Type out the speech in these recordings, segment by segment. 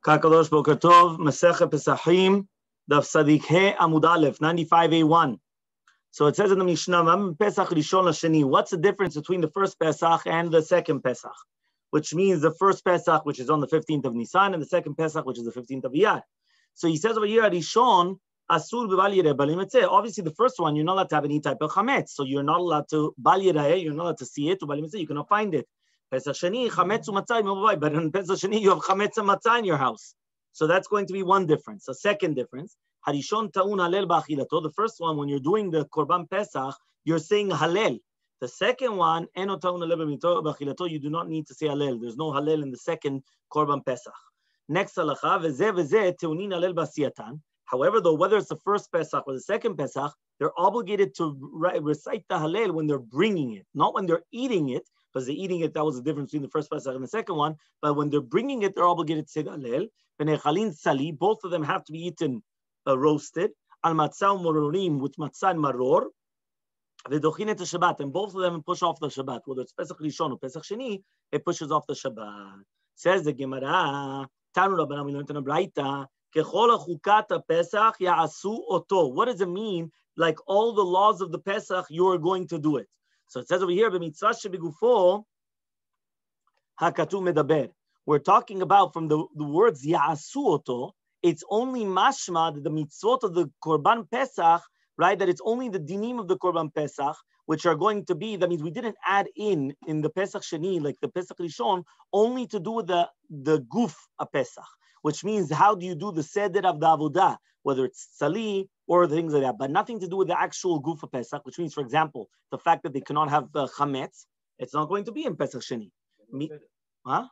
Kakadosh Boker Tov, Masechet Pesahim Daf Amud Aleph 95a1. So it says in the Mishnah, Pesach Rishon Sheni. What's the difference between the first Pesach and the second Pesach? Which means the first Pesach, which is on the 15th of Nisan, and the second Pesach, which is the 15th of Iyar. So he says over here, Rishon Asur B'Bal Yireh Balim Etzeh. Obviously, the first one, you're not allowed to have any type of chametz. So you're not allowed to Bal Yireh, you're not allowed to see it. To Balim Etzeh, you cannot find it. Pesach Sheni, chametz u'matzah, but in Pesach Sheni, you have chametz and matzah in your house. So that's going to be one difference. A second difference, Harishon ta'un halel ba'achilato. The first one, when you're doing the Korban Pesach, you're saying halel. The second one, eno ta'un halel ba'achilato, you do not need to say halel. There's no halel in the second Korban Pesach. Next halacha, v'zeh v'zeh te'unin halel ba'siyatan. However, though, whether it's the first Pesach or the second Pesach, they're obligated to recite the halel when they're bringing it, not when they're eating it. Because they're eating it, that was the difference between the first Pesach and the second one. But when they're bringing it, they're obligated to say the halel. Both of them have to be eaten roasted. Al matzah mororim, with matzah and maror. V'dochin et Shabbat, and both of them push off the Shabbat. Whether it's Pesach Rishon or Pesach Sheni, it pushes off the Shabbat. Says the Gemara, Tanu Rabbanan, we learned in a Braita, Kechol chukat Pesach ya'asu oto. What does it mean? Like all the laws of the Pesach, you are going to do it. So it says over here, b'mitzvah shebigufo hakatu medaber. We're talking about from the words ya'asu oto. It's only mashma that the mitzvot of the Korban Pesach, right? That it's only the dinim of the Korban Pesach, which are going to be. That means we didn't add in the Pesach Sheni, like the Pesach Rishon, only to do with the guf a Pesach, which means how do you do the seder of the avodah, whether it's sali or the things like that, but nothing to do with the actual guf of Pesach, which means, for example, the fact that they cannot have chametz, it's not going to be in Pesach Sheni. Huh?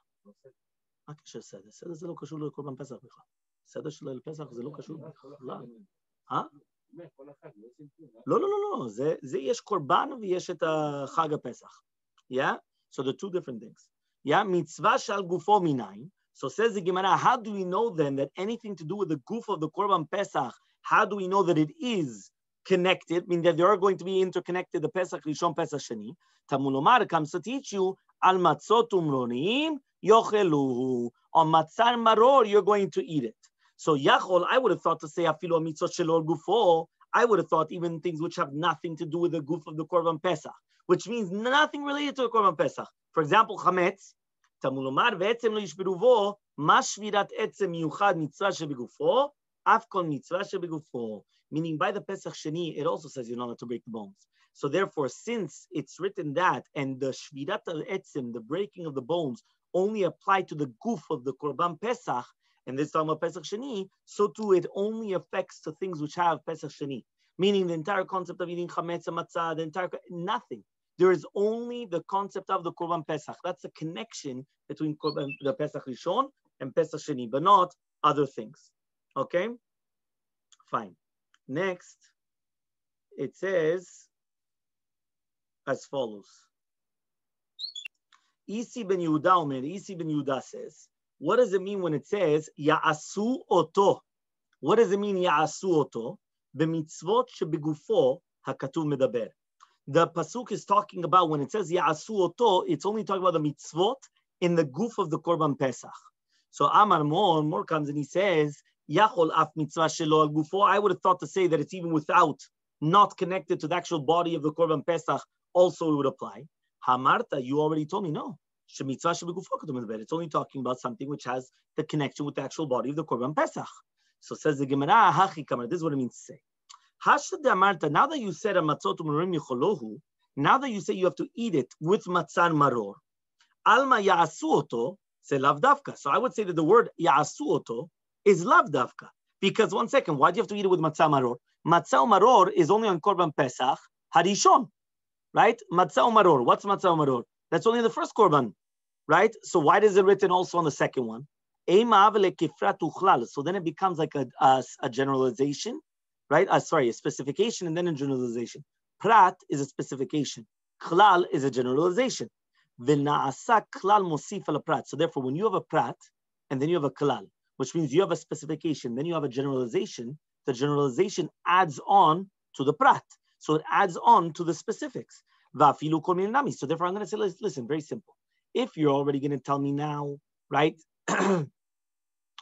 מה קשר סדר? סדר זה לא קשור לקורבן פסח בכלל. סדר של פסח זה לא קשור בכלל. לא. זה יש קורבן ויש את חג הפסח. Yeah? So the two different things. Yeah? מצווה שעל גופו מניין. So says the Gemara, how do we know then that anything to do with the guf of the Korban Pesach, how do we know that it is connected, meaning that they are going to be interconnected, the Pesach Rishon, Pesach Sheni? Talmud Lomar comes to teach you, al matzot umronim yocheluhu. On matzah maror, you're going to eat it. So yachol, I would have thought to say, afilu mitzot shelo gufo, I would have thought even things which have nothing to do with the guf of the Korban Pesach, which means nothing related to the Korban Pesach. For example, chametz, Talmud Lomar ve'etzem lo yishberuvo, ma shvirat etzem miyuchad mitzvah shebegufo, af kol mitzvah shebegufo. Meaning by the Pesach Sheni, it also says you're not allowed to break the bones. So therefore, since it's written that, and the shvirat etzem, the breaking of the bones, only apply to the guf of the Korban Pesach, and this time of Pesach Sheni, so too it only affects the things which have Pesach Sheni. Meaning the entire concept of eating chametz and matzah, the entire, nothing. There is only the concept of the Korban Pesach. That's the connection between the Pesach Rishon and Pesach Sheni, but not other things. Okay? Fine. Next, it says as follows. Isi ben Yehuda says, what does it mean when it says ya'asu oto? What does it mean ya'asu oto? B'mitzvot shebegufo hakatuv medaber. The pasuk is talking about when it says ya'asu oto, it's only talking about the mitzvot in the guf of the Korban Pesach. So Amar Mor comes and he says yachol af mitzvah shelo al gufo. I would have thought to say that it's even without, not connected to the actual body of the Korban Pesach, also it would apply. Hamarta, you already told me no. It's only talking about something which has the connection with the actual body of the Korban Pesach. So says the Gemara, Hachi Kamar, this is what it means to say. Now that you said now that you say you have to eat it with matzah and maror, alma ya'asu oto, say lav davka. So I would say that the word ya'asu oto is lav davka. Because one second, why do you have to eat it with matzah maror? Matzah maror is only on Korban Pesach, harishon. Right? Matzah maror. What's matzah maror? That's only the first korban, right? So why is it written also on the second one? So then it becomes like a generalization, right? A specification and then a generalization. Prat is a specification. Klal is a generalization. So therefore, when you have a prat and then you have a klal, which means you have a specification, then you have a generalization, the generalization adds on to the prat. So it adds on to the specifics. So therefore, I'm going to say, listen, very simple. If you're already going to tell me now, right,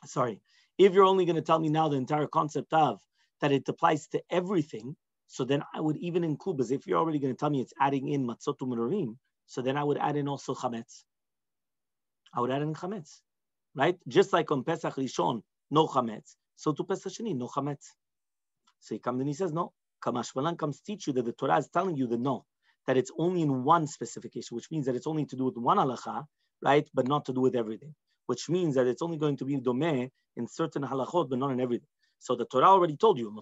sorry, if you're only going to tell me now the entire concept of that it applies to everything, so then I would even include, because if you're already going to tell me it's adding in matzot u'merorim, so then I would add in also chametz. I would add in chametz, right? Just like on Pesach Rishon, no chametz, so to Pesach Sheni, no chametz. So he comes and he says, no. Kamash Malan comes to teach you that the Torah is telling you that no, that it's only in one specification, which means that it's only to do with one halacha, right? But not to do with everything, which means that it's only going to be domeh in certain halachot, but not in everything. So the Torah already told you,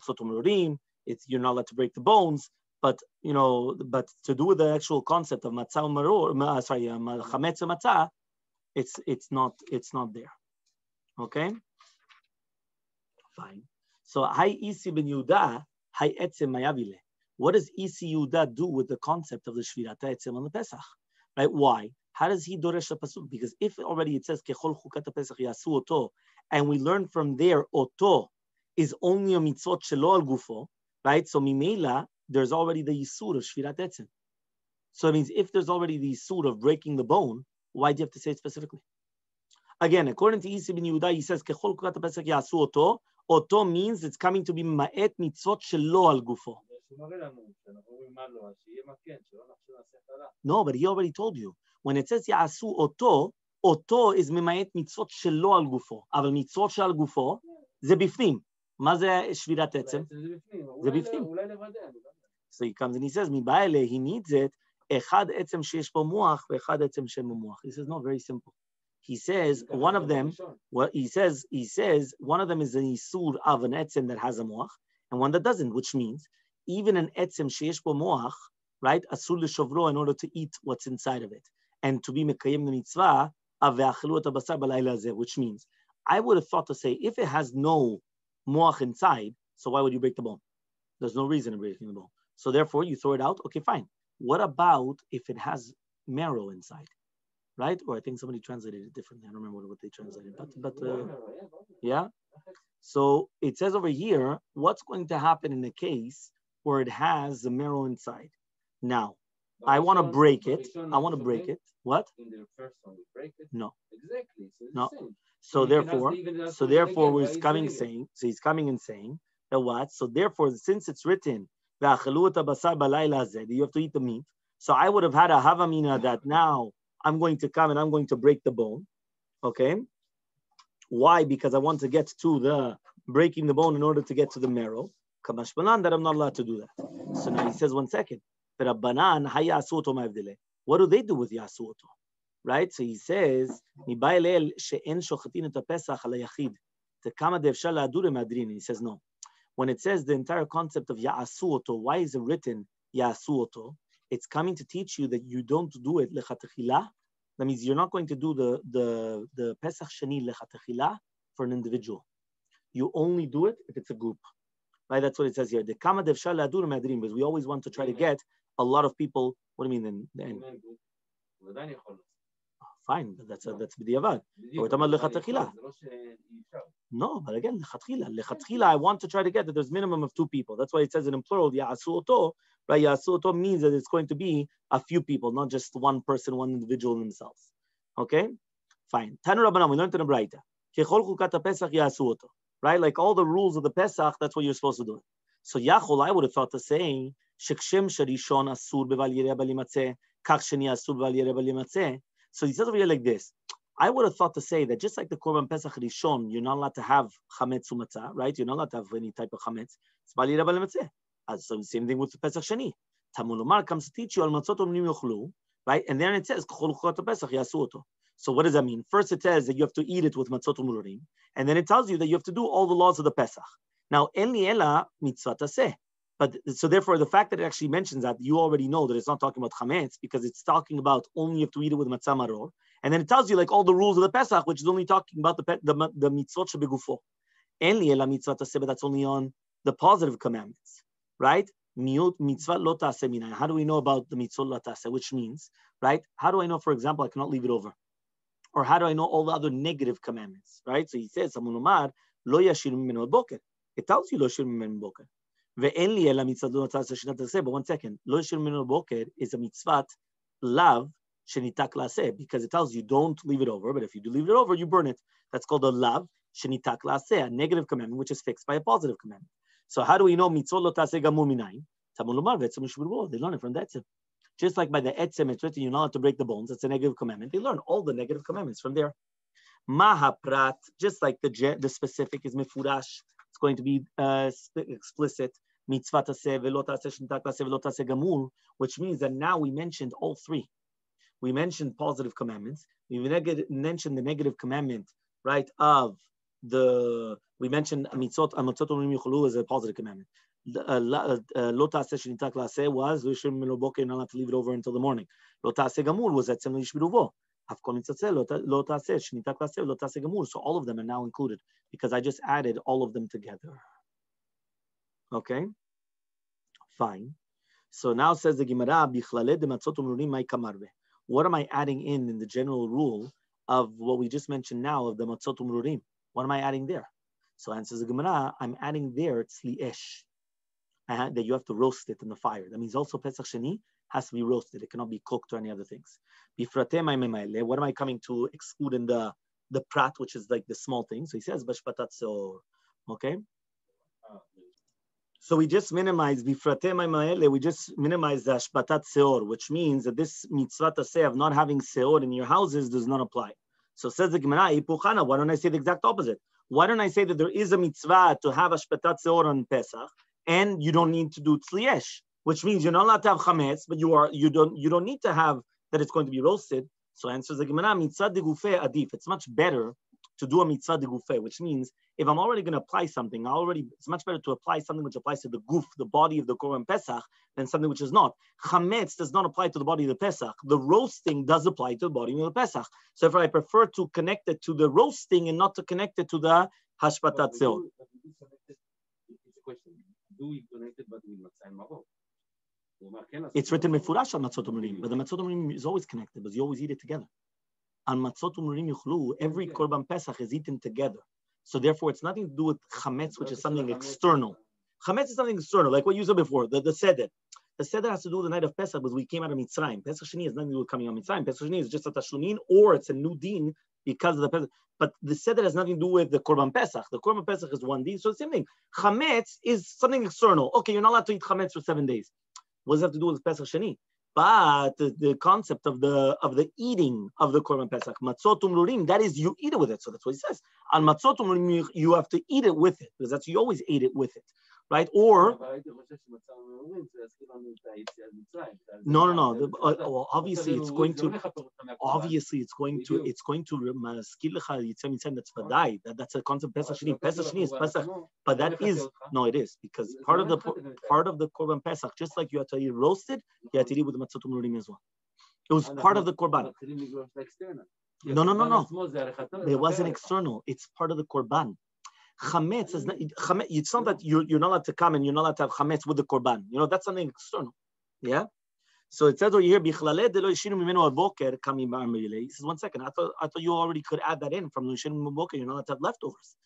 it's you're not allowed to break the bones, but but to do with the actual concept of matzah maror, chametz matzah, it's not there. Okay, fine. So Hai Isi ben Yehuda, Hai Etzem Mayavile. What does Isi Yehuda do with the concept of the Shvirat Etzem on the Pesach? Right? Why? How does he doresh the pasuk? Because if already it says Kechol Chukat Pesach Yasu Oto, and we learn from there Oto is only a mitzvot shelo al gufo, right? So Mimela, there's already the Yisur of Shvirat Etzem. So it means if there's already the Yisur of breaking the bone, why do you have to say it specifically? Again, according to Isi ben Yehuda, he says Kechol Chukat Pesach Yasu Oto. Oto means it's coming to be ma'et mitzvot shelo al gufo. No, but he already told you. When it says Ya'asu Oto, Oto is ma'et mitzvot shelo al gufo. Aval mitzvot shel al gufo, ze bifnim. Ma ze shvirat etzem? Ze bifnim. So he comes and he says, Mibaele, he needs it. Echad etzem sheyesh bo muach, ve'echad etzem she'en bo muach. He says, no, very simple. He says one of them. What he says one of them is an isur of an etzem that has a moach, and one that doesn't. Which means even an etzem sheyesh bo moach, right? Asur l'shovro in order to eat what's inside of it, and to be mekayim the mitzvah of ve'achelu et habasar b'layla hazeh. Which means I would have thought to say if it has no moach inside, so why would you break the bone? There's no reason in breaking the bone. So therefore you throw it out. Okay, fine. What about if it has marrow inside? Right? Or I think somebody translated it differently. I don't remember what they translated, but yeah. So it says over here, what's going to happen in the case where it has the marrow inside? Now, I want to break it. I want to break it. What? In the first one, we break it. No. Exactly. So no. So therefore, he's coming and saying that what? So therefore, since it's written that you have to eat the meat. So I would have had a havamina that now I'm going to come and I'm going to break the bone. Okay. Why? Because I want to get to the breaking the bone in order to get to the marrow. Kamash banan, that I'm not allowed to do that. So now he says 1 second. What do they do with Yasuoto? Right? So he says, he says no. When it says the entire concept of Ya'asuoto, why is it written Ya'asuoto? It's coming to teach you that you don't do it lechatechila. That means you're not going to do the Pesach Sheni lechatechila for an individual. You only do it if it's a group. Right? That's what it says here. The kama devshal la'adur madrim, because we always want to try to get a lot of people. What do you mean then? Fine, that's b'diavad. We're talking about lechatechila. No, but again, lechatchila, I want to try to get that there's minimum of 2 people. That's why it says it in plural, ya'asuoto, right? Ya'asuoto means that it's going to be a few people, not just one person, one individual themselves. Okay? Fine. Tanu Rabbanan, we learned in the Braita. Kechol chukat Pesach ya'asuoto. Right? Like all the rules of the Pesach, that's what you're supposed to do. So Yachol, I would have thought to say, Shekshem sharishon asur beval yireh balimatzeh, kach sheni asur beval yireh balimatzeh. So he says over here like this. I would have thought to say that just like the Korban Pesach Rishon, you're not allowed to have chametz u'matzah, right? You're not allowed to have any type of chametz. It's bal yireh balimatzeh. So the same thing with the Pesach Sheni. Talmud Lomar comes to teach you al matzot u'mnim yochlu, right? And then it says kol chukat Pesach ya'asuoto. So what does that mean? First it says that you have to eat it with matzot u'murim, and then it tells you that you have to do all the laws of the Pesach. Now, en li ela mitzvah taseh. But so therefore, the fact that it actually mentions that, you already know that it's not talking about chametz because it's talking about only you have to eat it with matzah maror, and then it tells you like all the rules of the Pesach, which is only talking about the mitzvot shebegufo. En li ela mitzvah taseh, but that's only on the positive commandments, right? Mitzvah lo taseh minay. How do we know about the mitzvot lo taseh? Which means, right? How do I know, for example, I cannot leave it over? Or how do I know all the other negative commandments, right? So he says, lo yashir mimenu boker. It tells you lo yashir mimenu boker. But 1 second, lo yashir mimenu boker is a mitzvah lav shenitak laseh, because it tells you don't leave it over, but if you do leave it over, you burn it. That's called a lav shenitak la'aseh, a negative commandment which is fixed by a positive commandment. So how do we know mitzvot lo ta'aseh gamur minayin? Talmud lomar v'etzem yishburu. They learn it from the etzem. Just like by the etzem, it's written you're not allowed to break the bones. It's a negative commandment. They learn all the negative commandments from there. Mahaprat, just like the specific is mifurash, it's going to be explicit. Mitzvah taseh v'lo ta'aseh shenitak la'aseh v'lo ta'aseh gamur, which means that now we mentioned all three. We mentioned positive commandments. We mentioned the negative commandment, right? We mentioned mitzvot u'rim yichulu as a positive commandment. Lo ta'aseh shenitak la'aseh was you're not allowed to leave it over until the morning. Lo ta'aseh gamur was etzem yishbiruvo. So all of them are now included because I just added all of them together. Okay, fine. So now says the Gemara, what am I adding in the general rule of what we just mentioned now of the matzot umrurim? What am I adding there? So answers the Gemara, I'm adding there tzli esh, that you have to roast it in the fire. That means also Pesach Sheni has to be roasted. It cannot be cooked or any other things. What am I coming to exclude in the prat, which is like the small thing? So he says, bashpatat seor. Okay? So we just minimize we just minimize the ashpatat seor, which means that this mitzvah taseh of not having seor in your houses does not apply. So says the Gemara, why don't I say the exact opposite? Why don't I say that there is a mitzvah to have ashpatat seor on Pesach, and you don't need to do tzliesh, which means you're not allowed to have chametz, but you don't need to have that it's going to be roasted. So answers the Gemara, mitzvah de gufeh adif. It's much better to do a mitzvah de gufeh, which means if I'm already going to apply something, it's much better to apply something which applies to the guf, the body of the Korban Pesach, than something which is not. Chametz does not apply to the body of the Pesach. The roasting does apply to the body of the Pesach. So if I prefer to connect it to the roasting and not to connect it to the hashpatat seor. Do we connect it but with matzah and maror? It's written mefurash on matzot umrim, but the matzot umrim is always connected, but you always eat it together. On matzot umrim yuchlu, every korban pesach is eaten together. So therefore, it's nothing to do with chametz, which is something external. Chametz is something external, like what you said before, the seder. The seder has to do with the night of Pesach, because we came out of Mitzrayim. Pesach Sheni has nothing to do with coming out of Mitzrayim. Pesach Sheni is just a tashlumin, or it's a new din because of the Pesach. But the seder has nothing to do with the korban Pesach. The korban Pesach is one din, so the same thing. Chametz is something external. Okay, you're not allowed to eat chametz for 7 days. What does that have to do with Pesach Sheni? But the concept of the eating of the korban Pesach, matzot umrurim, that is you eat it with it. So that's what he says. On matzot umrurim, you have to eat it with it, because that's you always ate it with it, right? Or no. Well, obviously it's going to that's vadai. That's a concept Pesach Sheni. Pesach Sheni is Pesach, but that is no, it is because part of the korban Pesach, just like you have to eat roasted, you have to eat with the matzot umrurim as well. It was part of the korban. No. It wasn't external. It's part of the korban. Chametz is not. It's not that you're not allowed to come and you're not allowed to have chametz with the korban. You know, that's something external. Yeah. So it says over here, bichlale de lo yishinu mimenu aboker kami ba'amilei. He says, 1 second. I thought you already could add that in from lo yishinu mimenu aboker. You're not allowed to have leftovers,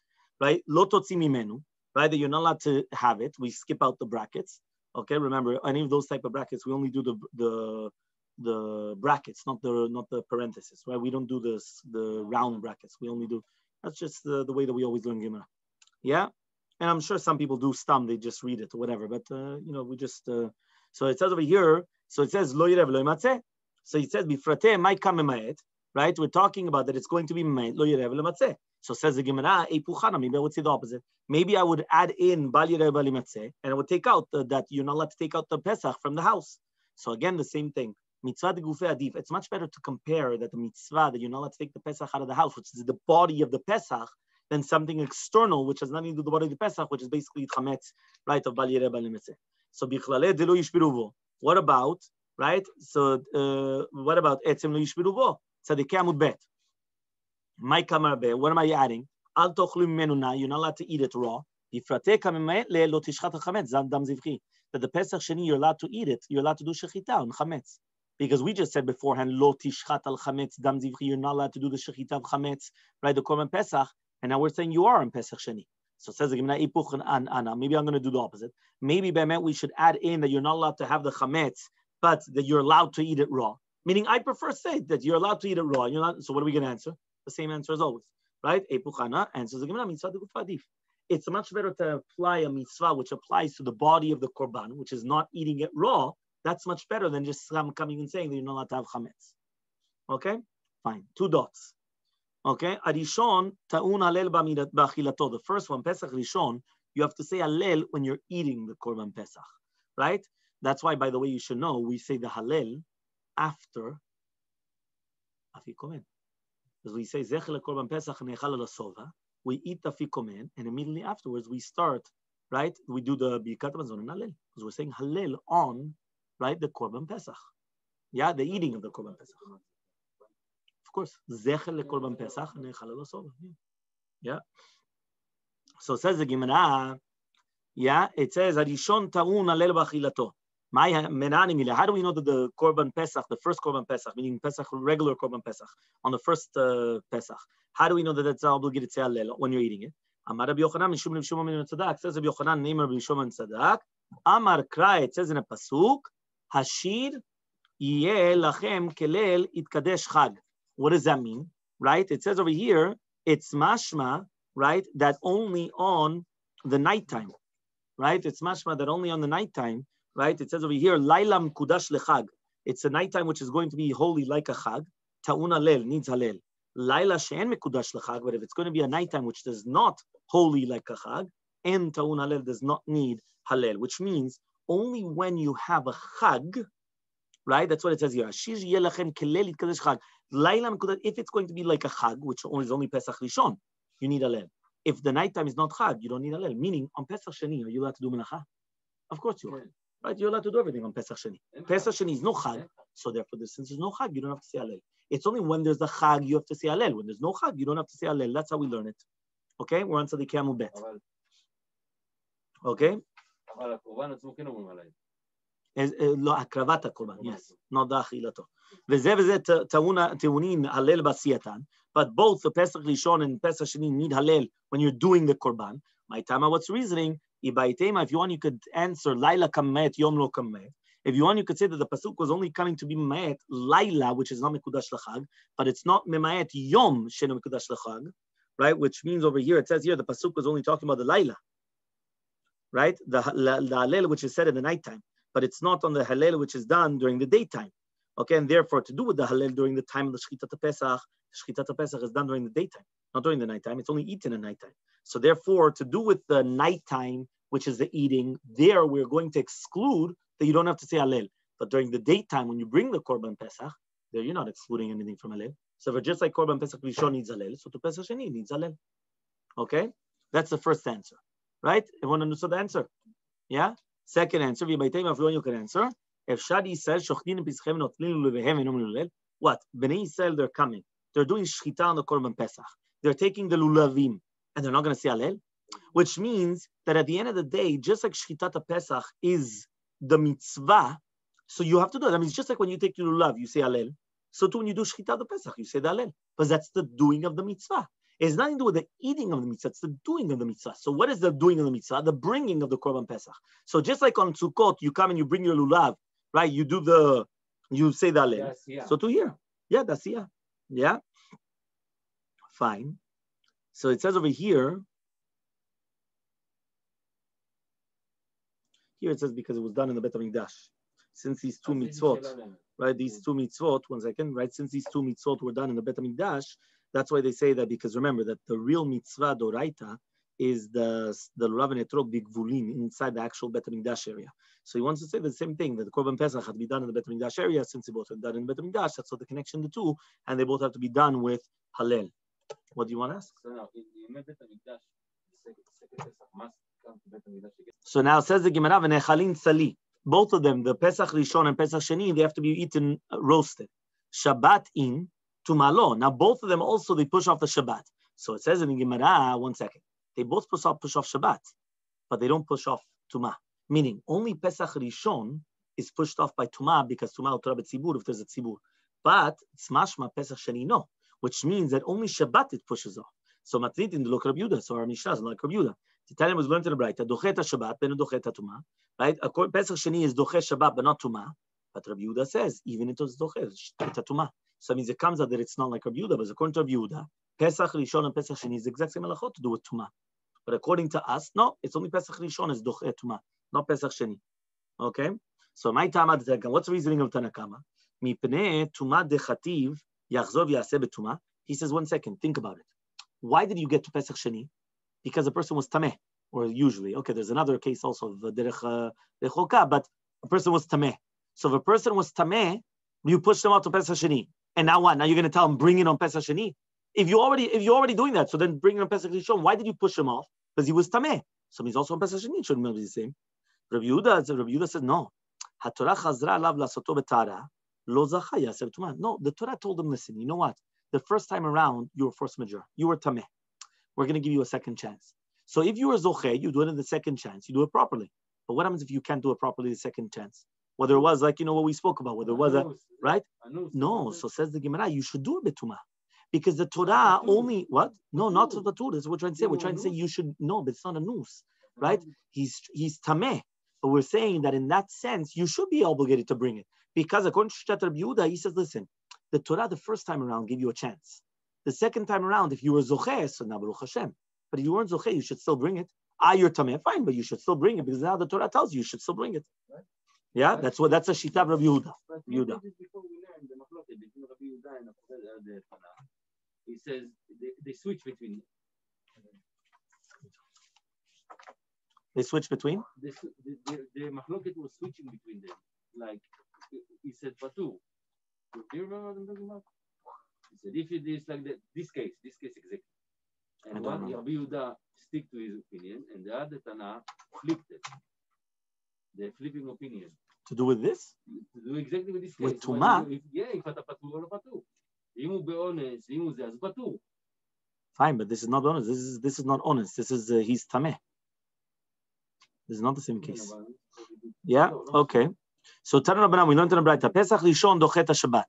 right? Lo totzi mimenu, right? That you're not allowed to have it. We skip out the brackets. Okay. Remember, any of those type of brackets, we only do the brackets, not the parentheses, right? We don't do the round brackets. We only do. That's just the way that we always learn Gemara. Yeah, and I'm sure some people do stam, they just read it or whatever. But we just so it says over here. So it says lo yirev lo yimatzeh. So it says bifrateh might come emaet, right? We're talking about that it's going to be emaet lo yirev lo yimatzeh. So says the Gemara, epuchana. Maybe I would say the opposite. Maybe I would add in bal yirev lo yimatzeh, and I would take out that you're not allowed to take out the pesach from the house. So again, the same thing. Mitzvah de gufei adif. It's much better to compare that the mitzvah that you're not allowed to take the pesach out of the house, which is the body of the pesach, than something external, which has nothing to do with the body of the Pesach, which is basically chametz, right, of bal yireh bal yimatzeh. So bichlale de lo yishbiruvo. What about, right? So what about etzem lo yishbiruvo? Tzadikei amud bet. My kamar be. What am I adding? Al tochlu mimenu na. You're not allowed to eat it raw. Bifrateh kamemet le lo tishchat chametz zam dam zivchi. That the Pesach Sheni you're allowed to eat it. You're allowed to do shechita on chametz. Because we just said beforehand, lo tishchat al chametz dam zivchi. You're not allowed to do the shechita of chametz, right? The korban Pesach. And now we're saying you are in Pesach Sheni. So it says the Gemara, maybe I'm going to do the opposite. Maybe we should add in that you're not allowed to have the chametz, but that you're allowed to eat it raw. Meaning, I prefer say that you're allowed to eat it raw. You're not. So what are we going to answer? The same answer as always, right? Epuchana answers the Gemara, mitzvah degufah adif. It's much better to apply a mitzvah which applies to the body of the korban, which is not eating it raw. That's much better than just coming and saying that you're not allowed to have chametz. Okay, fine. 2 dots. Okay, Arishon ta'un halel b'achilato. The first one, Pesach Rishon, you have to say halel when you're eating the korban Pesach, right? That's why, by the way, you should know we say the halel after afikomen, because we say zecher lekorban Pesach nechal l'sova. We eat the afikomen, and immediately afterwards we start, right? We do the birkat hamazon and halel, because we're saying halel on, right, the korban Pesach. Yeah, the eating of the korban Pesach. Of course, zecher lekorban Pesach nechal l'sova. Yeah. So it says the Gemara. Yeah, it says Arishon ta'un halel b'achilato. How do we know that the korban Pesach, the first korban Pesach, meaning Pesach, regular korban Pesach, on the first Pesach, how do we know that that's obligated to say halel when you're eating it? Amar Rabbi Yochanan mishum Rabbi Shimon ben Tzadak. Says Rabbi Yochanan, name Rabbi Shimon ben Tzadak. Amar Kra. It says in a pasuk, Hashir yeh lachem kelel itkadesh chag. What does that mean? Right? It says over here, it's mashma, right? That only on the nighttime, right? It's mashma that only on the nighttime. Right? It says over here, Laila Mkudash lechag. It's a nighttime which is going to be holy like a chag. Ta'un halel, needs halel. Laila she'en mekudash lechag, but if it's going to be a nighttime which does not holy like a chag, and ta'un halel does not need halel, which means only when you have a chag, right? That's what it says here. Ashir yelachem kelel itkadesh chag. Laila mekudash, if it's going to be like a chag, which is only Pesach Rishon, you need halel. If the nighttime is not chag, you don't need halel. Meaning, on Pesach Sheni, are you allowed to do melacha? Of course you are. Right, you're allowed to do everything on Pesach Sheni. Pesach Sheni is no chag, so therefore, since there's no chag, you don't have to say halel. It's only when there's a chag you have to say halel. When there's no chag, you don't have to say halel. That's how we learn it. Okay, we're on to the camel bet. Okay. לא, הקרבת הקורבן, yes, not the אכילתו. וזה טעונים הלל בעשייתן, but both the Pesach Rishon and Pesach Sheni need halel when you're doing the korban. My time, what's reasoning? If you want, you could answer Laila kamet, Yom lo kamet. If you want, you could say that the pasuk was only coming to be memaet Laila, which is not mekudash lechag, but it's not memaet Yom sheno mekudash lechag, right? Which means over here it says here the pasuk was only talking about the Laila, right? The halel which is said in the nighttime, but it's not on the halel which is done during the daytime. Okay, and therefore to do with the halel during the time of the Shchitat Pesach is done during the daytime, not during the nighttime. It's only eaten at nighttime. So therefore, to do with the nighttime, which is the eating, there we're going to exclude that you don't have to say halel. But during the daytime, when you bring the korban Pesach, there you're not excluding anything from halel. So if just like korban Pesach Rishon needs halel, so to Pesach Sheni needs halel. Okay, that's the first answer, right? Everyone understood the answer? Yeah. Second answer, you can answer. If Shadi says, what? Bnei Yisrael, they're coming. They're doing shchita on the korban Pesach. They're taking the lulavim, and they're not going to say halel, which means that at the end of the day, just like shchitat Pesach is the mitzvah, so you have to do it. I mean, it's just like when you take your lulav, you say halel. So too, when you do shchitat Pesach, you say the halel, because that's the doing of the mitzvah. It's nothing to do with the eating of the mitzvah, it's the doing of the mitzvah. So what is the doing of the mitzvah? The bringing of the korban Pesach. So just like on Sukkot, you come and you bring your lulav, right? You say the halel. Yes, yeah. So to here, yeah, that's yeah. Yeah. Fine. So it says over here. Here it says because it was done in the Bet HaMikdash. Since these two mitzvot, right? These two mitzvot, 1 second, right? Since these two mitzvot were done in the Bet HaMikdash, that's why they say that, because remember that the real mitzvah doraita is the lulav and etrog bigvulim inside the actual Bet HaMikdash area. So he wants to say the same thing, that the korban Pesach had to be done in the Bet HaMikdash area. Since they both are done in the Bet HaMikdash, that's what the connection the two, and they both have to be done with halel. What do you want to ask? So now says the Gemara, v'nechalin tzali. Both of them, the Pesach Rishon and Pesach Sheni, they have to be eaten roasted. Shabbat in, tumalo. Now both of them also, they push off the Shabbat. So it says in the Gemara, 1 second, they both push off Shabbat, but they don't push off Tumah. Meaning, only Pesach Rishon is pushed off by Tumah because Tumah u'torah b'tzibur if there's a tzibur. But it's mashma Pesach Sheni no, which means that only Shabbat it pushes off. So matrit in the look of Yehuda, so our Mishnah is like Rabbi Yehuda. The Italian was learned in the Braita, docheta Shabbat, ben docheta Tumah. Right? Pesach Sheni is doche Shabbat, but not Tumah. But Rabbi Yehuda says, even it was doche Tumah. So that means it comes out that it's not like Rabbi Yehuda, but according to Rabbi Yehuda, Pesach Rishon and Pesach Sheni is the exact same halachot to do with Tumah. But according to us, no, it's only Pesach Rishon is Doche Tumah, not Pesach Sheni. Okay? So my Tama, what's the reasoning of Tanakama? Mipnei Tumah dechativ yachzor v'yaseh betumah. He says, 1 second, think about it. Why did you get to Pesach Sheni? Because a person was tameh, or usually. Okay, there's another case also of derech rechoka, but a person was tameh. So if a person was tameh, you push them out to Pesach Sheni. And now what? Now you're going to tell him, bring it on Pesach Sheni? If you're already doing that, so then bring it on Pesach Rishon. Why did you push him off? Because he was tameh. So he's also on Pesach Sheni. It shouldn't be the same. Rabbi Yehuda says, no. HaTorah chazra alav lasoto betara, lo zacha yaseh b'tumah. No, the Torah told him, listen, you know what? The first time around, you were force majeure. You were tameh. We're going to give you a second chance. So if you were zoche, you do it in the second chance. You do it properly. But what happens if you can't do it properly the second chance? Whether it was like, what we spoke about, whether it was right? No, so says the Gemara, you should do a betumah. Because the Torah only, what? No, not to the Torah. That's what we're trying to say. We're trying to say you should, no, but it's not a noose, right? He's tameh. But we're saying that in that sense, you should be obligated to bring it. Because according to Shtat Rabbi Yehuda, he says, listen, the Torah the first time around gave you a chance. The second time around, if you were zocheh, so now Baruch Hashem. But if you weren't zocheh, you should still bring it. You're tameh, fine, but you should still bring it because now the Torah tells you should still bring it. Yeah, that's a shita of Rabbi Yehuda. Before we learned the machloket between Rabbi Yehuda and the Tanakh, he says they switch between. They switch between? The machloket was switching between them. Like he said, Patu. Do you remember what I'm talking about? He said, if it is like this case exactly. And one Rabbi Yehuda stick to his opinion, and the other Tanakh flipped it. The flipping opinion. To do with this? To do exactly with this case. With Tumah? If אתה פטור או לא פטור. אם הוא באונס, אם הוא זה, אז פטור. Fine, but this is not honest. This is not honest. This is he's tameh. This is not the same case. Yeah. Okay. So Tana Rabbanan, we learned in the Braita. Pesach Rishon dochet Shabbat.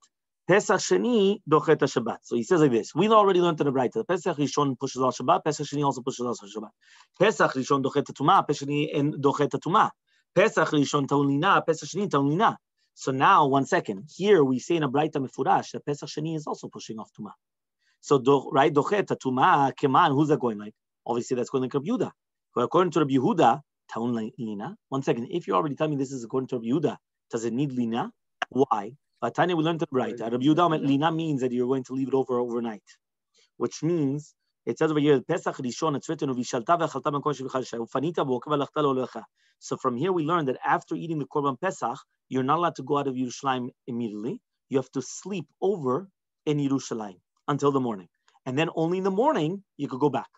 Pesach Sheni dochet Shabbat. So he says like this. We already learned in the Braita. Pesach Rishon pushes off Shabbat. Pesach Sheni also pushes off Shabbat. Pesach Rishon dochet Tumah. Pesach Sheni and dochet Tumah. Pesach Rishon taulina. Pesach Sheni taulina. So now, 1 second. Here we say in a Braita Mefurash that Pesach Sheni is also pushing off Tumah. So, right, dochet Tumah, Keman, who's that going like? Obviously, that's going like Rabbi Yehuda. But according to Rabbi Yehuda, taun lina. 1 second. If you're already telling me this is according to Rabbi Yehuda, does it need lina? Why? Tanya, we learned it right. Rabbi Yehuda, lina means that you're going to leave it overnight, which means it says over here, Pesach Rishon, it's written, so from here we learned that after eating the Korban Pesach, you're not allowed to go out of Yerushalayim immediately. You have to sleep over in Yerushalayim until the morning. And then only in the morning, you could go back.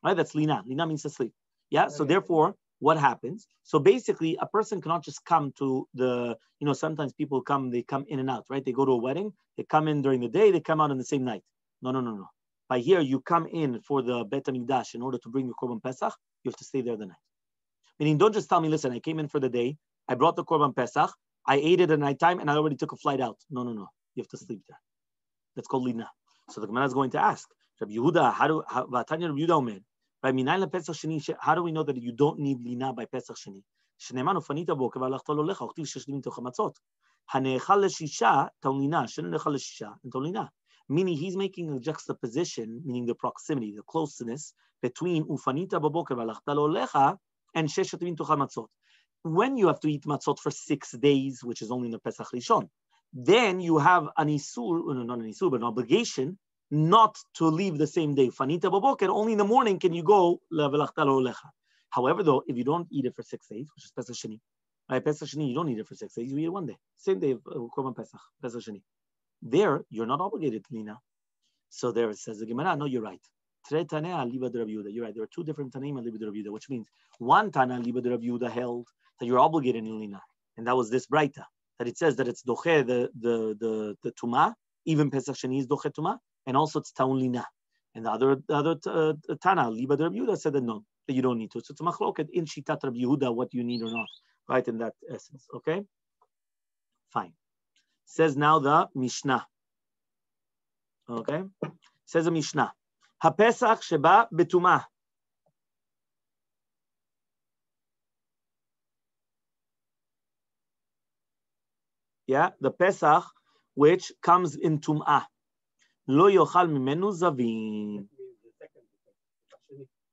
Right? That's lina. Lina means to sleep. Yeah. So therefore, what happens? So basically, a person cannot just come to the, sometimes people they come in and out, right? They go to a wedding, they come in during the day, they come out on the same night. No. By here, you come in for the Bet HaMikdash in order to bring the Korban Pesach, you have to stay there the night. Meaning, don't just tell me, listen, I came in for the day, I brought the Korban Pesach, I ate it at nighttime, and I already took a flight out. No. You have to sleep there. That's called lina. So the Gemara is going to ask, Rabbi Yehuda, how do we know that you don't need lina by Pesach Sheni? Meaning he's making a juxtaposition, meaning the proximity, the closeness between ufanita baboker v'alachta lo lecha and sheshet mintucha matzot. When you have to eat matzot for 6 days, which is only in the Pesach Rishon, then you have an isur, not an isur, but an obligation not to leave the same day. Ufanita baboker, only in the morning can you go v'alachta lo lecha. However, though, if you don't eat it for 6 days, which is Pesach Sheni, right? Pesach Sheni, you don't eat it for 6 days, you eat it 1 day, same day of Korban Pesach, Pesach Sheni. There, you're not obligated to lina. So there it says the Gemara, no, you're right. You're right. There are 2 different Tanaim and Liba de Rabbi Yehuda, which means one Tana, Liba de Rabbi Yehuda, held that you're obligated in lina. And that was this Braita, that it says that it's doche, the Tumah, even Pesach Sheni is doche Tumah, and also it's taun lina. And the other Tana, Liba de Rabbi Yehuda, said that no, that you don't need to. So it's a machloket in Shitat Rabbi Yehuda, what you need or not, right, in that essence. Okay? Fine. Says now the Mishnah. Okay? Says the Mishnah. HaPesach sheba betumah. Yeah, the Pesach which comes in Tum'ah. Lo yochal mimenu zavin.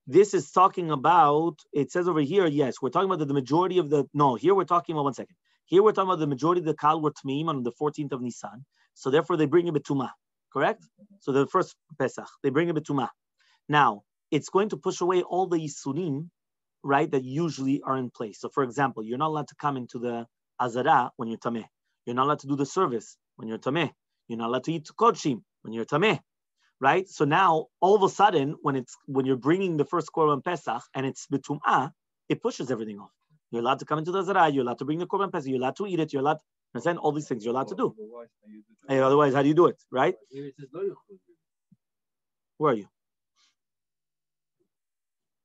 This is talking about, it says over here, yes, we're talking about the majority of the, no, here we're talking about, one second. Here we're talking about the majority of the Kal were Tmeim on the 14th of Nisan. So therefore they bring a Betumah, correct? So the first Pesach, they bring a Betumah. Now, it's going to push away all the Yisurim, right, that usually are in place. So for example, you're not allowed to come into the Azara when you're Tameh. You're not allowed to do the service when you're Tameh. You're not allowed to eat Kodshim when you're Tameh. Right? So now, all of a sudden, when you're bringing the first Korban Pesach and it's Betum'ah, it pushes everything off. You're allowed to come into the Zarah, you're allowed to bring the Korban Pesach, you're allowed to eat it, you're allowed to understand all these things you're allowed to do. Otherwise, how do you do it? Right? Where are you?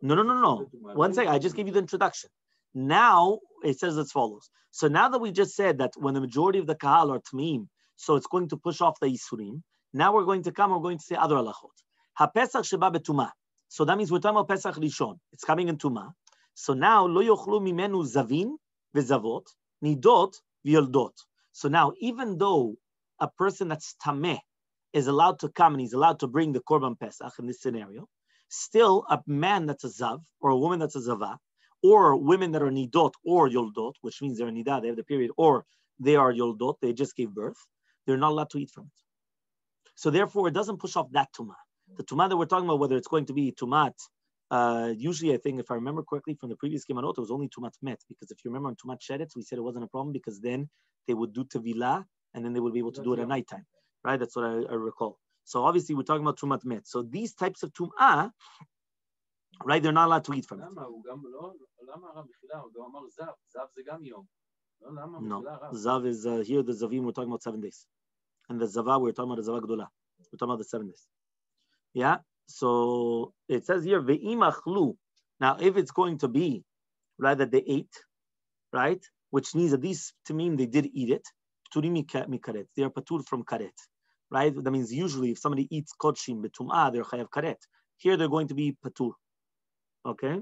No. One second, I just gave you the introduction. Now, it says as follows. So now that we just said that when the majority of the Kahal are Tmeim, so it's going to push off the Yisurim, now we're going to say other halachot. Ha-Pesach sheba betumah. So that means we're talking about Pesach Rishon. It's coming in Tumah. So now, lo yochlu mimenu zavin ve'zavot, nidot v'yoldot. So now, even though a person that's tameh is allowed to come and he's allowed to bring the Korban Pesach in this scenario, still a man that's a zav, or a woman that's a zava, or women that are nidot or yoldot, which means they're nidah, they have the period, or they are yoldot, they just gave birth, they're not allowed to eat from it. So therefore, it doesn't push off that tumah. The tumah that we're talking about, whether it's going to be tumat, usually I think, if I remember correctly from the previous Gemarot, it was only tumat met, because if you remember on tumat sheretz, we said it wasn't a problem because then they would do tevilah and then they would be able to do it at nighttime, right? That's what I recall. So obviously we're talking about tumat met. So these types of tumah, right? They're not allowed to eat from it. No, zav is here. The zavim we're talking about 7 days. And the Zava, we're talking about the Zava Gdola. We're talking about the 7 days. Yeah? So it says here, Ve'im achlu. Now, if it's going to be, right, that they ate, right, which means that these Tamim, they did eat it, Pturim mikaret. They are patur from karet, right? That means usually if somebody eats kodshim betum'ah, they're chayav karet. Here they're going to be patur. Okay?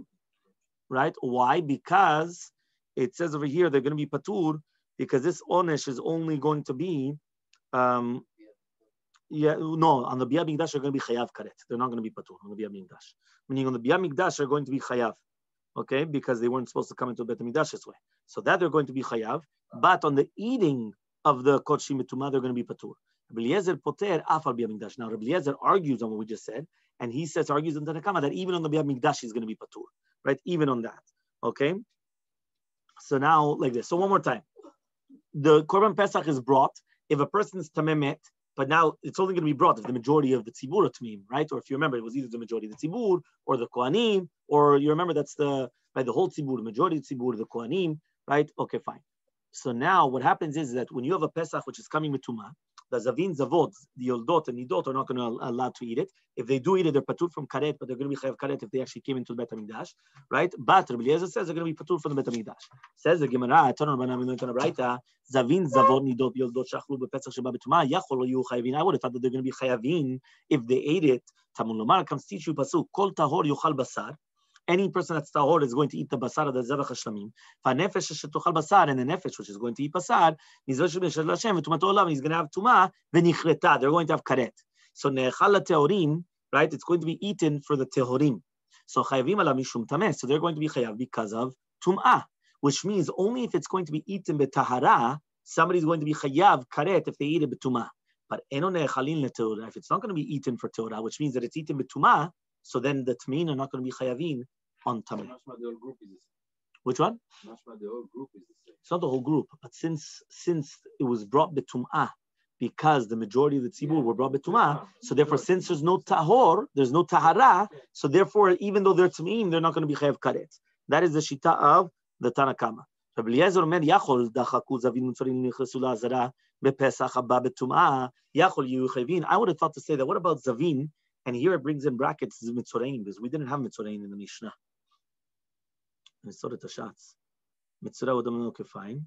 Right? Why? Because it says over here they're going to be patur because this onesh is only going to be on the Bia Mikdash are going to be chayav karet. They're not going to be patur on the Bia Mikdash. Meaning on the Bia Mikdash are going to be chayav, okay, because they weren't supposed to come into Bet Mikdash this way. So that they're going to be chayav. But on the eating of the kodshim betumah, they're going to be patur. Rabbi Eliezer poter afal Bia Mikdash. Now Rabbi Eliezer argues on what we just said, and he argues in the Tanakama that even on the Bia Mikdash is going to be patur, right? Even on that, okay. So now like this. So one more time, the Korban Pesach is brought. If a person is tamemet, but now it's only going to be brought if the majority of the tzibur are tamim, right? Or if you remember, it was either the majority of the tzibur or the kohanim, or you remember that's the whole tzibur, the majority of the tzibur, the kohanim, right? Okay, fine. So now what happens is that when you have a Pesach which is coming with tumah, the zavin, zavot, the yoldot and nidot are not going to allow to eat it. If they do eat it, they're patur from karet, but they're going to be chayav karet if they actually came into the Bet HaMikdash, right? But Rabbi Eliezer says they're going to be patur from the Bet HaMikdash. Says the Gemara, zavin, zavot, nidot, yoldot, shachlu bepesach sheba betumah, yachol lo yu chayavin. I would have thought that they're going to be chayavin if they ate it. Tamun lomar comes teach you pasuk, kol tahor yuchal basar. Any person that's tahor is going to eat the basar of the zevach hashlamim. V'nefesh shetochal basar, and the nefesh which is going to eat basar, mizvah shebeshel Hashem v'tumato olav, and he's going to have tumah v'nichreta. They're going to have karet. So ne'echal tehorim, right? It's going to be eaten for the tehorim. So chayavim ala mishum tameh. So they're going to be chayav because of tumah, which means only if it's going to be eaten betahara, somebody's going to be chayav karet if they eat it betumah. But eno ne'echalin leteorah. If it's not going to be eaten for teorah, which means that it's eaten betumah, so then the tmein are not going to be chayavin on tameh. Which one? The whole group is the same. It's not the whole group, but since it was brought betum'ah, because the majority of the tzibur were brought betum'ah, so therefore since there's no tahor, there's no tahara, so therefore even though they're tmeim, they're not going to be chayav karet. That is the shita of the Tanakama. Rabbi Eliezer omer yachol dachaku zavin mutzarim nichlesu la'azara bepesach haba betum'ah yachol yu chayvin. I would have thought to say that. What about zavin? And here it brings in brackets mitzorein because we didn't have mitzorein in the Mishnah. Mitzoret Tashatz. Mitzora would have been okay, fine.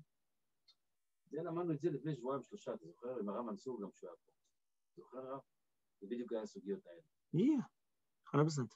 זה למדנו את זה לפני שבועיים שלושה, אתה זוכר? עם הרב מנסור גם שהיה פה. זוכר רב? זה בדיוק היה הסוגיות האלה. Yeah, 100%.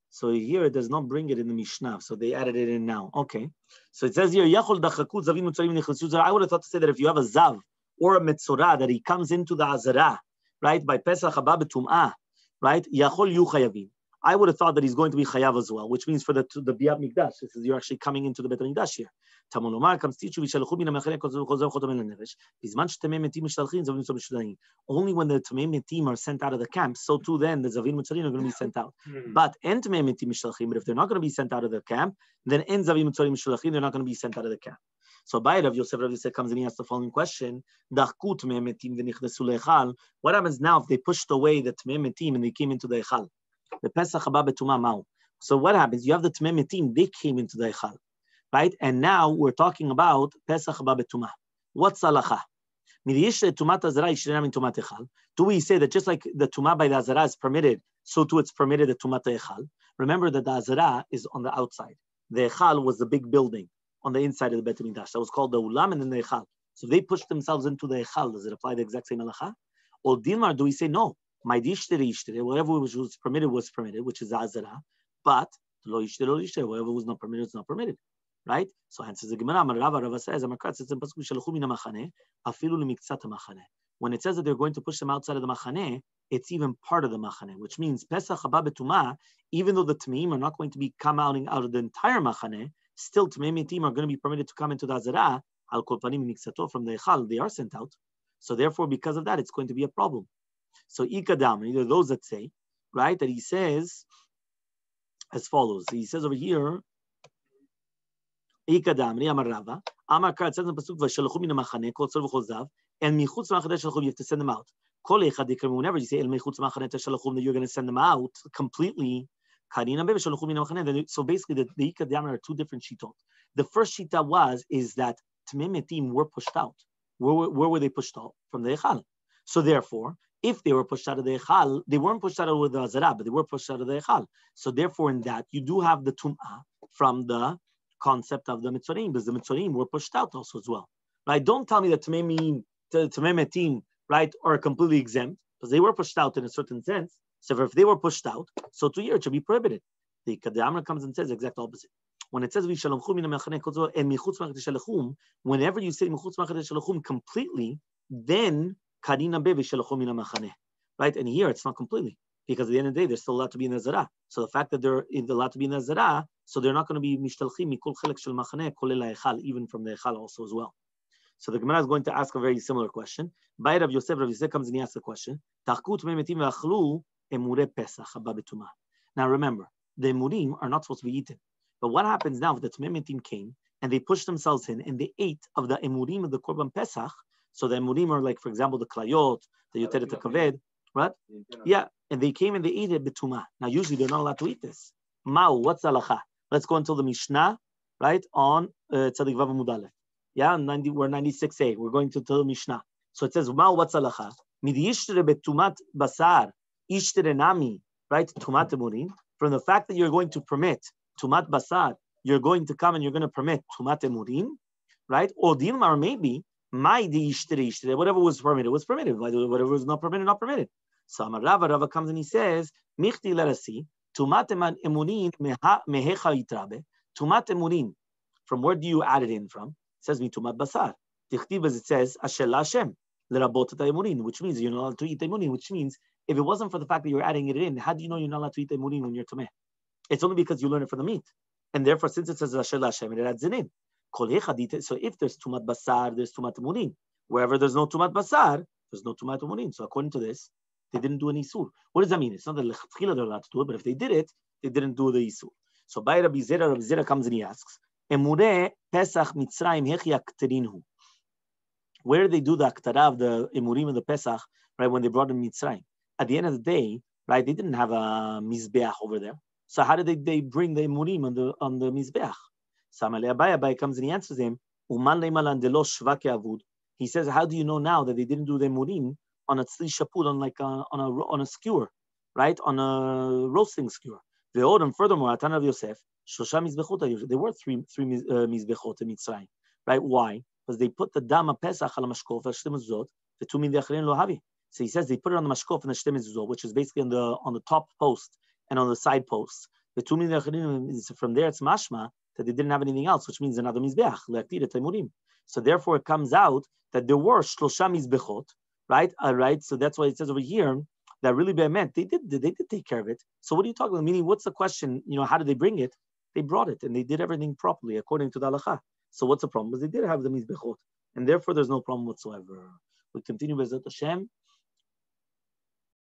So here it does not bring it in the Mishnah, so they added it in now. Okay. So it says here, Yachol dachaku zavim mitzorim nechlesu. I would have thought to say that if you have a zav or a mitzorah that he comes into the azara, right, by Pesach haba b'tum'ah, right, yachol yu chayavim. I would have thought that he's going to be chayav as well, which means for the Biyat Mikdash, this is you're actually coming into the Bet Mikdash here. Talmud Lomar comes teach you v'shalchu min ha'mechaneh kozer chotam el hanevesh. Bizman shetamei metim mishalchin zavim mitzvah mishdayim. Only when the tamei metim are sent out of the camp, so too then the zavim mitzarim are going to be sent out. But en tamei metim mishalchin, but if they're not going to be sent out of the camp, then en zavim mitzarim mishalchin, they're not going to be sent out of the camp. So by Rav Yosef comes and he asks the following question: Dachku tamei metim v'nichnesu le'echal. What happens now if they pushed away the tamei metim and they came into the echal? The Pesach haba b'tumah ma'u. So what happens? You have the Tamei Metim, they came into the Echal, right? And now we're talking about Pesach haba b'tumah. What's halacha? Do we say that just like the Tumah by the Azara is permitted, so too it's permitted the Tumah Echal? Remember that the Azara is on the outside. The Echal was the big building on the inside of the Bet Mikdash. That was called the Ulam and then the Echal. So they pushed themselves into the Echal. Does it apply the exact same halacha? Or Dilmar, do we say no? Whatever was permitted, which is Azara, but whatever was not permitted, it's not permitted. Right? So hence the Gemara, Rava says, when it says that they're going to push them outside of the Machane, it's even part of the Machane, which means Pesach haba b'tumah, even though the Tmeim are not going to be coming out of the entire Machane, still Tmeim Metim are going to be permitted to come into the Azara, al kol panim miksato, from the Echal, they are sent out. So therefore, because of that, it's going to be a problem. So ikadam, either those that say, right, that he says as follows. He says over here, ikadam, Amar Rava, Amar Kar, it says in the pasuk, v'shalchu min ha'machane, kol tzor v'chol zav, and michutz ma'achaneh shalchum, you have to send them out. Kol echad yikram, whenever you say el michutz ma'achaneh shalchum, that you're going to send them out completely. Karina be v'shalchu min ha'machane. So basically, the ikadam are two different shitot. The first shita is that Tamei Metim were pushed out. Where were they pushed out? From the Echal. So therefore, if they were pushed out of the Echal, they weren't pushed out with the Azara, but they were pushed out of the Echal. So therefore, in that, you do have the Tum'ah from the concept of the Mitzorim, because the Mitzorim were pushed out also as well. Right? Don't tell me that Tamei Metim, right, are completely exempt, because they were pushed out in a certain sense. So if they were pushed out, so to you it should be prohibited. The Kadamra comes and says the exact opposite. When it says whenever you say completely, then right? And here it's not completely, because at the end of the day, they're still allowed to be in the Zara. So the fact that they're allowed to be in the Zara, so they're not going to be mishtalchim mikol chelek shel machaneh kolel ha'echal, even from the Echal also as well. So the Gemara is going to ask a very similar question. By Rav Yosef comes and he asks the question. Now remember, the emurim are not supposed to be eaten. But what happens now if the Tamei Metim came and they pushed themselves in and they ate of the emurim of the Korban Pesach? So the emurim are like, for example, the klayot, the yoteret kaved, right? Yeah, and they came and they ate it b'tumah. Now usually they're not allowed to eat this. Ma'u, what's the halacha? Let's go until the Mishnah, right, on Tzadik Vav Amud Aleph. Yeah, we're 96a. We're going to the Mishnah. So it says, Ma'u, what's the halacha? Mid yishtere betumat basar, ishtere nami, right, tumat emurim. From the fact that you're going to permit tumat basar, you're going to come and you're going to permit tumat emurim, right? Or dilmar, maybe whatever was permitted was permitted. Whatever was not permitted, not permitted. So Rava comes and he says, Michti, let us see, tumat emurim mehecha yitrabe. Tumat emurim, from where do you add it in from? It says me tumat basar. Tichtiv, as it says, Asher Hashem lerabot emurim, which means you're not allowed to eat emurim. Which means if it wasn't for the fact that you're adding it in, how do you know you're not allowed to eat emurim when you're tameh? It's only because you learn it from the meat. And therefore, since it says Asher Hashem, it adds it in. So if there's tumat basar, there's tumat emurim. Wherever there's no tumat basar, there's no tumat emurim. So according to this, they didn't do an isur. What does that mean? It's not that lechatchila they're allowed to do it, but if they did it, they didn't do the isur. So by Rabbi Zera comes and he asks, Emure Pesach Mitzrayim hechi aktarinhu. Where did they do the aktara of the emurim of the Pesach, right, when they brought in Mitzrayim? At the end of the day, right, they didn't have a mizbeach over there. So how did they bring the emurim on the mizbeach? So Abai comes and he answers him, he says, how do you know now that they didn't do the emurim on a tzli shapud, on a skewer, right, on a roasting skewer? And furthermore, Atan Rav Yosef, there were three mizbechot in Mitzrayim, right? Why? Because they put the dama pesach al mashkof al shtem mezuzot, the two min de'achrin lo havi. So he says they put it on the mashkof and the shtem mezuzot, which is basically on the top post and on the side posts. The two min de'achrin is from there. It's mashma that they didn't have anything else, which means another mizbeach le'aktir emurim. So therefore, it comes out that there were shlosha mizbechot, right? Right. So that's why it says over here that really meant they did take care of it. So what are you talking about? Meaning, what's the question? How did they bring it? They brought it and they did everything properly according to the halacha. So what's the problem? Because they did have the mizbechot, and therefore there's no problem whatsoever. We continue with Hashem.